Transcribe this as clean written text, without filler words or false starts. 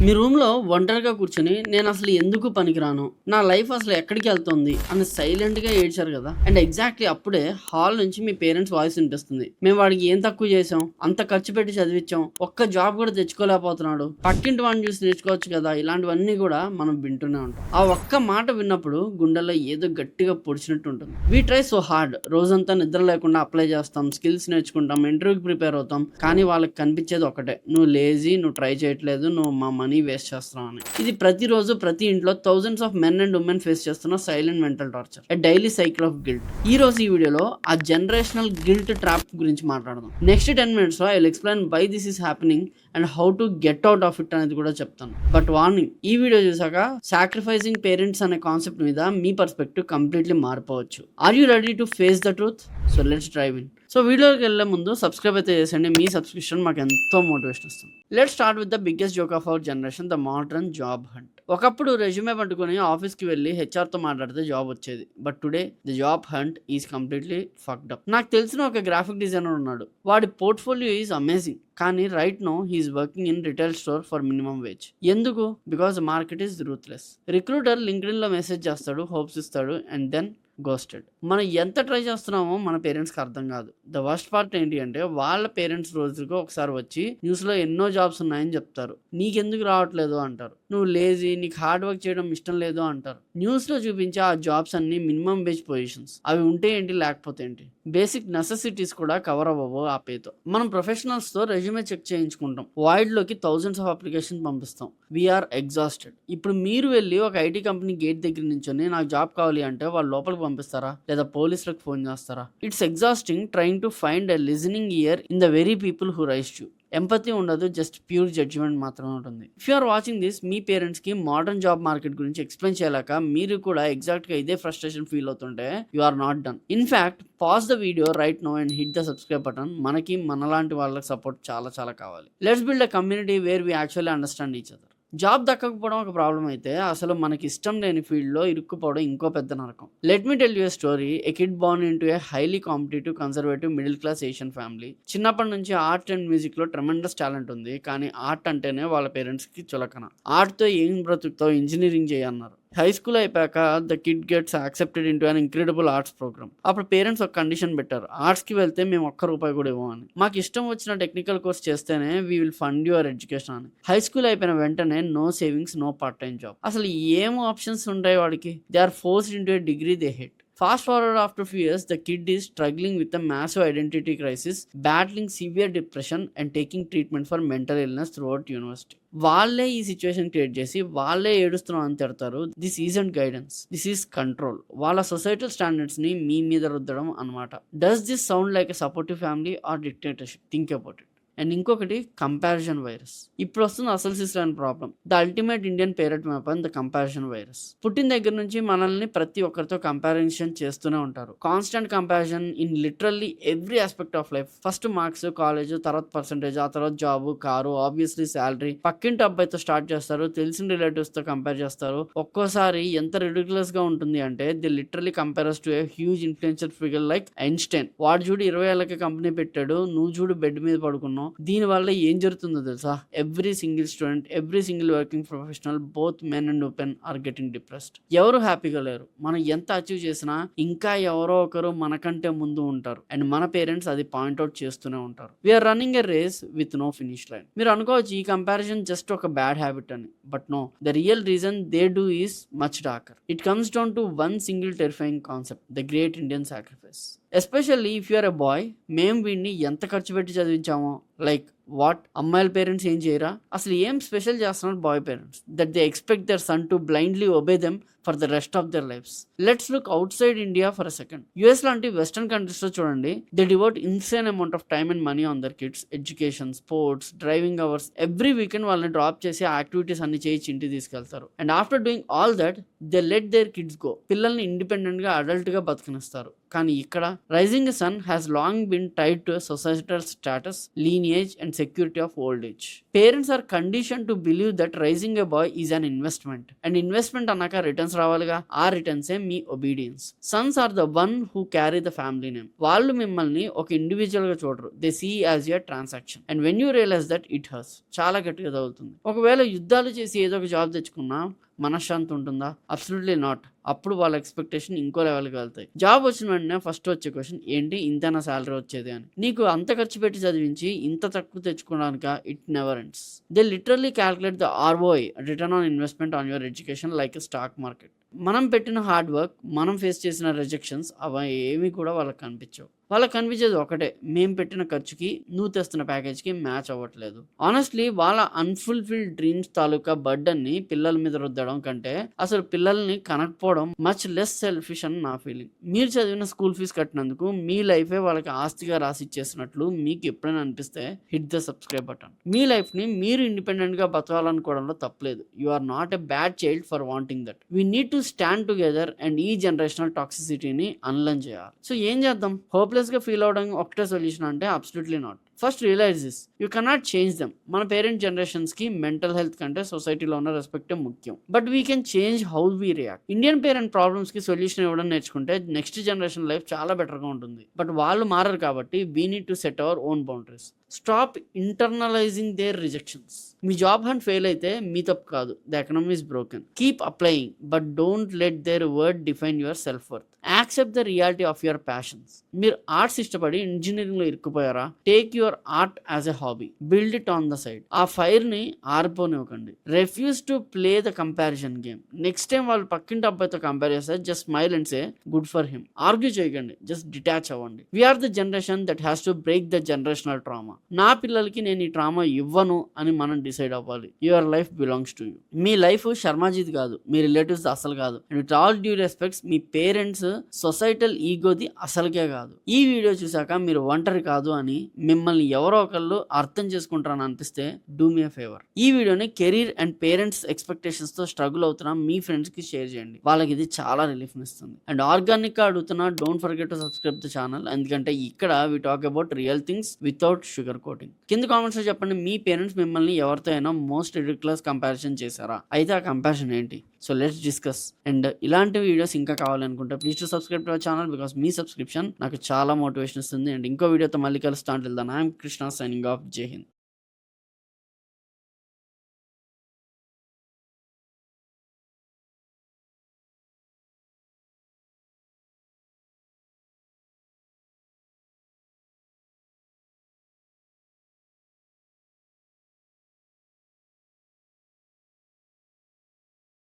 మీ రూమ్‌లో ఒంటరిగా కూర్చొని నేనసలు ఎందుకు పనికిరాను, నా లైఫ్ అసలు ఎక్కడికెళ్తుంది అని సైలెంట్‌గా ఏడ్చారు గదా! అండ్ ఎగ్జాక్ట్‌లీ అప్పుడే హాల్ నుంచి మీ పేరెంట్స్ వాయిస్ వినిపిస్తుంది. మేము వాడికి ఏం తక్కువ చేశాం? అంత ఖర్చు పెట్టి చదివిచ్చాం. ఒక్క జాబ్ కూడా తెచ్చుకోలేకపోతున్నాడు. పక్కింటి వాడిని చూసి నేర్చుకోవచ్చు కదా! ఇలాంటివన్నీ గూడా మనం వింటూనే ఉంటాం. ఆ ఒక్క మాట విన్నప్పుడు గుండెల్లో ఏదో గట్టిగా పొడిచినట్టు ఉంటుంది. We try so hard. రోజంతా నిద్ర లేకుండా అప్లై చేస్తాం. స్కిల్స్ నేర్చుకుంటాం. ఇంటర్వ్యూకి ప్రిపేర్ అవుతాం. కానీ వాళ్ళకి కనిపించేది ఒకటే. నువ్వు లేజీ, నువ్వు ట్రై చేయట్లేదు, నువ్వు మా మనీ వేస్ట్ చేస్తున్నావు అని. ఇది ప్రతిరోజు ప్రతి ఇంట్లో thousands of men and women face చేస్తున్న silent mental torture, a daily cycle of guilt. ఈ రోజు ఈ వీడియోలో ఆ జనరేషనల్ గిల్ట్ ట్రాప్ గురించి మాట్లాడదాం. నెక్స్ట్ 10 minutes లో I will explain why this is happening and how to get out of it అనేది కూడా చెప్తాను. బట్ వార్నింగ్, ఈ వీడియో చూసాక సాక్రిఫైసింగ్ పేరెంట్స్ అనే కాన్సెప్ట్ మీద మీ పర్స్పెక్టివ్ కంప్లీట్లీ మారిపోవచ్చు. Are you ready to face the truth? So let's drive in. So వీడియోకి వెళ్ళే ముందు సబ్స్క్రైబ్ అయితే చేసండి. మీ సబ్స్క్రిప్షన్ మాకు ఎంతో మోటివేషన్ ఇస్తుంది. Let's start with the biggest joke of our generation, the modern job hunt. ఒకప్పుడు రెజ్యూమే పట్టుకుని ఆఫీస్కి వెళ్ళి హెచ్ఆర్తో మాట్లాడితే జాబ్ వచ్చేది. But today the job hunt is completely fucked up. నాకు తెలిసిన ఒక గ్రాఫిక్ డిజైనర్ ఉన్నాడు. వాడి పోర్ట్ఫోలియో ఈజ్ అమేజింగ్. కానీ right now he's working in retail store for minimum wage. ఎందుకు? Because market is ruthless. Recruiter లింక్డ్ఇన్లో మెసేజ్ చేస్తాడు, హోప్స్ ఇస్తాడు, అండ్ దెన్ గోస్టెడ్. మనం ఎంత ట్రై చేస్తున్నామో మన పేరెంట్స్కి అర్థం కాదు. ద వర్స్ట్ పార్ట్ ఏంటి అంటే వాళ్ళ పేరెంట్స్ రోజుకు ఒకసారి వచ్చి న్యూస్లో ఎన్నో జాబ్స్ ఉన్నాయని చెప్తారు. నీకెందుకు రావట్లేదు అంటారు. నువ్వు లేజీ, నీకు హార్డ్ వర్క్ చేయడం ఇష్టం లేదు అంటారు. న్యూస్లో చూపించే ఆ జాబ్స్ అన్ని మినిమం వేజ్ పొజిషన్స్. అవి ఉంటే ఏంటి, లేకపోతే ఏంటి. బేసిక్ నెసెసిటీస్ కూడా కవర్ అవ్వవు ఆ పేతో. మనం ప్రొఫెషనల్స్తో రెజ్యూమే చెక్ చేయించుకుంటాం. వాయిడ్లోకి థౌజండ్స్ ఆఫ్ అప్లికేషన్ పంపిస్తాం. We're exhausted. ఇప్పుడు మీరు వెళ్ళి ఒక ఐటీ కంపెనీ గేట్ దగ్గర నుంచొని నాకు జాబ్ కావాలి అంటే వాళ్ళు లోపలికి పంపిస్తారా, లేదా పోలీసులకు ఫోన్ చేస్తారా? It's exhausting trying to find a listening ear in the very people who raise you. Empathy ఉండదు, జస్ట్ ప్యూర్ జడ్జిమెంట్ మాత్రమే ఉంటుంది. If you are watching this, మీ పేరెంట్స్కి మోడర్న్ జాబ్ మార్కెట్ గురించి ఎక్స్ప్లెయిన్ చేయలేక మీరు కూడా ఎగ్జాక్ట్గా ఇదే ఫ్రస్ట్రేషన్ ఫీల్ అవుతుంటే you are not done. In fact pause the video right now and hit the subscribe button. మనకి మనలాంటి వాళ్ళకి సపోర్ట్ చాలా చాలా కావాలి. Let's build a community where we actually understand each other. Job దక్కకపోవడం ఒక ప్రాబ్లం అయితే అసలు మనకి ఇష్టం లేని ఫీల్డ్లో ఇరుక్కుపోవడం ఇంకో పెద్ద నరకం. Let me tell you a story. A kid born in to a highly competitive conservative middle class Asian family. చిన్నప్పటి నుంచి ఆర్ట్ అండ్ మ్యూజిక్లో ట్రెమెండస్ టాలెంట్ ఉంది. కానీ ఆర్ట్ అంటేనే వాళ్ళ పేరెంట్స్కి చులకన. ఆర్ట్తో ఏం బ్రతుకుతో ఇంజనీరింగ్ చేయన్నారు. హై స్కూల్ అయిపోయాక the kid gets accepted into an incredible arts program. అప్పుడు పేరెంట్స్ ఒక కండిషన్ పెట్టారు, ఆర్ట్స్కి వెళ్తే మేము ₹1 కూడా ఇవ్వమని. మాకు ఇష్టం వచ్చిన టెక్నికల్ కోర్స్ చేస్తేనే we will fund your education అని. హై స్కూల్ అయిపోయిన వెంటనే no savings, no part time job. అసలు ఏం ఆప్షన్స్ ఉంటాయి వాడికి? They are forced into a degree they hate. Fast forward after few years, the kid is struggling with a massive identity crisis, battling severe depression and taking treatment for mental illness throughout university. వాళ్ళే ఈ situation create చేసి వాళ్ళే ఏడుస్తున్నాం అని తిడతారు. This isn't guidance, this is control. వాళ్ళ societal standards ని మీ మీద రుద్దడం అనమాట. Does this sound like a supportive family or dictatorship? Think about it. And ఇంకొకటి కంపారిజన్ వైరస్. ఇప్పుడు వస్తుంది అసలు sister problem. The ultimate Indian parent weapon, the comparison virus. పుట్టిన దగ్గర నుంచి మనల్ని ప్రతి ఒక్కరితో కంపారిజన్ చేస్తూనే ఉంటారు. Constant comparison in literally every aspect of life. First marks, college, తర్వాత పర్సంటేజ్, ఆ తర్వాత జాబ్, కారు, ఆబ్వియస్లీ శాలరీ. పక్కింటి అబ్బాయితో స్టార్ట్ చేస్తారు, తెలిసిన రిలేటివ్స్ తో కంపేర్ చేస్తారు. ఒక్కోసారి ఎంత రిడిక్యులస్ గా ఉంటుంది అంటే the literally compares to a huge influential figure like Einstein. వాడు చూడు 20 ఏళ్ళకి కంపెనీ పెట్టాడు, నువ్వు చూడు బెడ్ మీద పడుకున్నావు. దీని వల్ల ఏం జరుగుతుందో తెలుసా? Every single student, every single working professional, both men and women are getting depressed. ఎవరు హ్యాపీగా లేరు. మనం ఎంత అచీవ్ చేసినా ఇంకా ఎవరో ఒకరు మనకంటే ముందు ఉంటారు. అండ్ మన పేరెంట్స్ అది పాయింట్అవుట్ చేస్తూనే ఉంటారు. We are running a race with no finish line. మీరు అనుకోవచ్చు ఈ కంపారిజన్ జస్ట్ ఒక బ్యాడ్ హ్యాబిట్ అని. But no, the real reason they do is much darker. It comes down to one single terrifying concept, the great Indian sacrifice. Especially if you're a boy. మేము వీడిని ఎంత ఖర్చు పెట్టి చదివించామో, like what? అమ్మాయిల parents ఏం చేయరా? అసలు ఏం స్పెషల్ చేస్తున్నారు boy parents that they expect there sun to blindly obey them for the rest of their lives? Let's look outside India for a second. US లాంటి వెస్టర్న్ కంట్రీస్ లో చూడండి, they devote insane amount of time and money on their kids. Education, sports, driving hours, every weekend వాళ్ళని drop చేసి ఆ activities అన్ని చేయించి ఇంటికి తీసుకెళ్తారు. And after doing all that they let their kids go. పిల్లల్ని ఇండిపెండెంట్ గా, అడల్ట్ గా బతికినిస్తారు. కానీ ఇక్కడ rising sun has long been tied to societal status, lineage and security of old age. Parents are conditioned to believe that raising a boy is an investment, and investment అన్నాక returns రావాలిగా. ఆ రిటర్న్సే మీ obedience. Sons are the one who carry the family name. వాళ్ళు మిమ్మల్ని ఒక individual గా చూడరు, they see as your transaction. And when you realize that it hurts, చాలా గట్టిగా తగులుతుంది. ఒకవేళ యుద్ధాలు చేసి ఏదో ఒక జాబ్ తెచ్చుకున్నా మనశ్శాంతి ఉంటుందా? Absolutely not. అప్పుడు వాళ్ళ ఎక్స్పెక్టేషన్ ఇంకో లెవెల్కి వెళ్తాయి. జాబ్ వచ్చిన వెంటనే ఫస్ట్ వచ్చే క్వశ్చన్ ఏంటి, ఇంతనా శాలరీ వచ్చేది అని. నీకు అంత ఖర్చు పెట్టి చదివించి ఇంత తక్కువ తెచ్చుకోవడానిక? It never ends. They literally calculate the ROI, return on investment on your education, like a stock market. మనం పెట్టిన హార్డ్ వర్క్, మనం ఫేస్ చేసిన రిజెక్షన్స్, అవి ఏమీ కూడా వాళ్ళకి కనిపించవు. వాళ్ళకి కనిపించేది ఒకటే, మేము పెట్టిన ఖర్చుకి నువ్వు తెస్తున్న ప్యాకేజ్కి మ్యాచ్ అవ్వట్లేదు. ఆనెస్ట్లీ వాళ్ళ అన్ఫుల్ఫిల్డ్ డ్రీమ్స్ తాలూకా బర్డన్ని పిల్లల మీద రుద్దడం కంటే అసలు పిల్లల్ని కనకపోవడం మచ్ లెస్ సెల్ఫిష్ అని నా ఫీలింగ్. మీరు చదివిన స్కూల్ ఫీజు కట్టినందుకు మీ లైఫే వాళ్ళకి ఆస్తిగా రాసి ఇచ్చేసినట్లు మీకు ఎప్పుడైనా అనిపిస్తే హిట్ ద సబ్స్క్రైబ్ బటన్. మీ లైఫ్ని మీరు ఇండిపెండెంట్గా బతకాలనుకోవడంలో తప్పలేదు. You are not a bad child for wanting that. We need to stand together and ఈ జనరేషనల్ టాక్సిసిటీని అన్లర్న్ చేయాలి. సో ఏం చేద్దాం? హోప్లెస్ గా ఫీల్ అవడం ఒకటే సొల్యూషన్ అంటే? Absolutely not. First realise this, you cannot change them. మన పేరెంట్ జనరేషన్స్ కి మెంటల్ హెల్త్ కంటే సొసైటీలో ఉన్న రెస్పెక్టే ముఖ్యం. But we can change how we react. Indian parent problems కి సొల్యూషన్ ఇవ్వడం నేర్చుకుంటే నెక్స్ట్ జనరేషన్ లైఫ్ చాలా బెటర్ గా ఉంటుంది. బట్ వాళ్ళు మారరు కాబట్టి we need to set our own boundaries. Stop internalizing their rejections. మీ జాబ్ హంట్ ఫెయిల్ అయితే మీ తప్పు కాదు, the economy is broken. Keep applying but don't let their word define your self worth. Accept the reality of your passions. మీరు arts ఇష్టపడి engineering లో ఇరుక్కుపోయారా? Take your art as a hobby, build it on the side. ఆ fire ని ఆరిపోనివ్వకండి. Refuse to play the comparison game. Next time వాళ్ళు పక్కింటి అబ్బాయితో కంపేర్ చేస్తే just smile and say good for him. Argue చేయకండి, జస్ట్ డిటాచ్ అవ్వండి. We're the generation that has to break the generational trauma. నా పిల్లలకి నేను ఈ ట్రామా ఇవ్వను అని మనం డిసైడ్ అవ్వాలి. Your life belongs to you. మీ లైఫ్ శర్మాజీది కాదు, మీ రిలేటివ్స్ అసలు కాదు. And with all due respects, మీ పేరెంట్స్ సొసైటల్ ఈగోది అసలుకే కాదు. ఈ వీడియో చూసాక మీరు ఒంటరి కాదు అని మిమ్మల్ని ఎవరో ఒకళ్ళు అర్థం చేసుకుంటారని అనిపిస్తే డూ మీ ఎ ఫేవర్. ఈ వీడియోని కెరీర్ అండ్ పేరెంట్స్ ఎక్స్పెక్టేషన్స్ తో స్ట్రగుల్ అవుతున్నా మీ ఫ్రెండ్స్ కి షేర్ చేయండి. వాళ్ళకి ఇది చాలా రిలీఫ్ ఇస్తుంది. అండ్ ఆర్గానిక్ గా అడుగుతున్నా, don't forget to subscribe the channel. ఎందుకంటే ఇక్కడ we talk about real things without sugar coating. కింద కామెంట్స్ లో చెప్పండి, మీ పేరెంట్స్ మిమ్మల్ని ఎవరితో అయినా మోస్ట్ రిడిక్యులస్ కంపారిజన్ చేశారా? అయితే ఆ కంపారిజన్ ఏంటి? So let's discuss. అండ్ ఇలాంటి వీడియోస్ ఇంకా కావాలనుకుంటే please to subscribe to our channel, because me subscription నాకు చాలా మోటివేషన్ ఇస్తుంది. అండ్ ఇంకో వీడియోతో మళ్ళీ కలుస్తాను. I'm Krishna signing off. జై హింద్.